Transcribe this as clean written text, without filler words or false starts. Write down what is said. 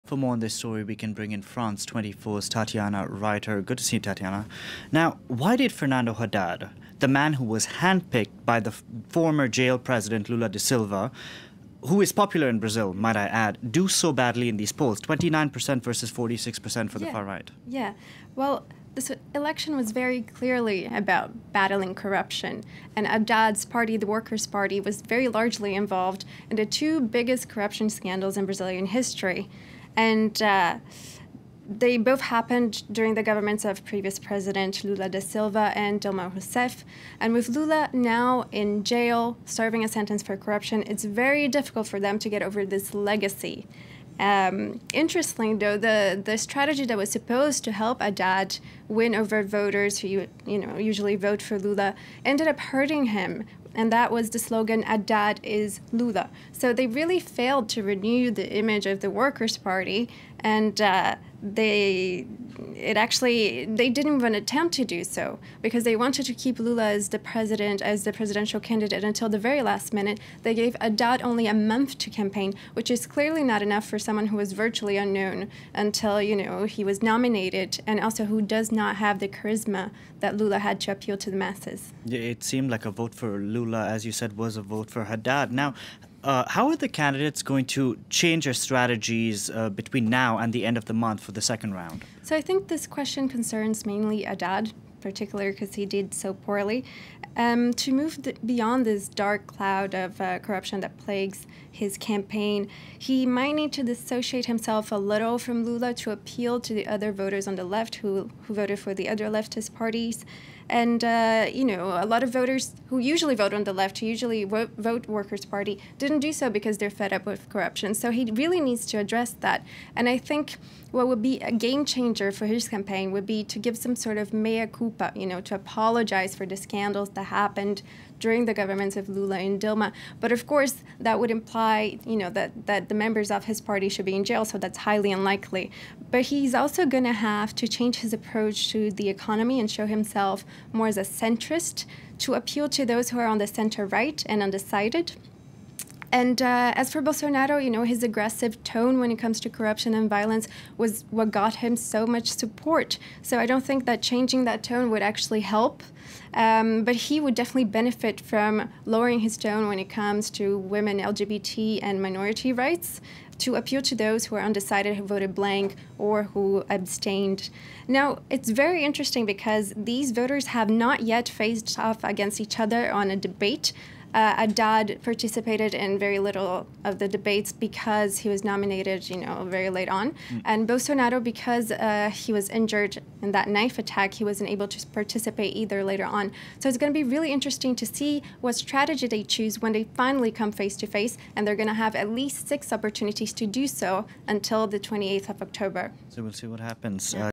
For more on this story, we can bring in France 24's Tatiana Reiter. Good to see you, Tatiana. Now, why did Fernando Haddad, the man who was handpicked by the former jail president Lula da Silva, who is popular in Brazil, might I add, do so badly in these polls? 29% versus 46% for the far right. Yeah. Well, this election was very clearly about battling corruption, and Haddad's party, the Workers' Party, was very largely involved in the two biggest corruption scandals in Brazilian history. And they both happened during the governments of previous President Lula da Silva and Dilma Rousseff. And with Lula now in jail, serving a sentence for corruption, it's very difficult for them to get over this legacy. Interestingly, though, the strategy that was supposed to help Haddad win over voters who usually vote for Lula ended up hurting him. And that was the slogan, Haddad is Lula. So they really failed to renew the image of the Workers' Party, and they didn't even attempt to do so because they wanted to keep Lula as the presidential candidate until the very last minute. They gave Haddad only a month to campaign, which is clearly not enough for someone who was virtually unknown until, he was nominated, and also who does not have the charisma that Lula had to appeal to the masses. It seemed like a vote for Lula, as you said, was a vote for Haddad. Now, how are the candidates going to change their strategies between now and the end of the month for the second round? So I think this question concerns mainly Haddad, particularly because he did so poorly. To move beyond this dark cloud of corruption that plagues his campaign, he might need to dissociate himself a little from Lula to appeal to the other voters on the left who voted for the other leftist parties. And, a lot of voters who usually vote on the left, who usually vote Workers' Party, didn't do so because they're fed up with corruption. So he really needs to address that. And I think what would be a game changer for his campaign would be to give some sort of mea culpa, to apologize for the scandals that happened during the governments of Lula and Dilma. But of course, that would imply, that the members of his party should be in jail, so that's highly unlikely. But he's also going to have to change his approach to the economy and show himself more as a centrist to appeal to those who are on the center-right and undecided. And as for Bolsonaro, his aggressive tone when it comes to corruption and violence was what got him so much support. So I don't think that changing that tone would actually help. But he would definitely benefit from lowering his tone when it comes to women, LGBT, and minority rights, to appeal to those who are undecided, who voted blank, or who abstained. Now, it's very interesting because these voters have not yet faced off against each other on a debate. Haddad participated in very little of the debates because he was nominated, very late on. And Bolsonaro, because he was injured in that knife attack, he wasn't able to participate either later on. So it's going to be really interesting to see what strategy they choose when they finally come face to face, and they're going to have at least 6 opportunities to do so until the 28th of October. So we'll see what happens. Yeah.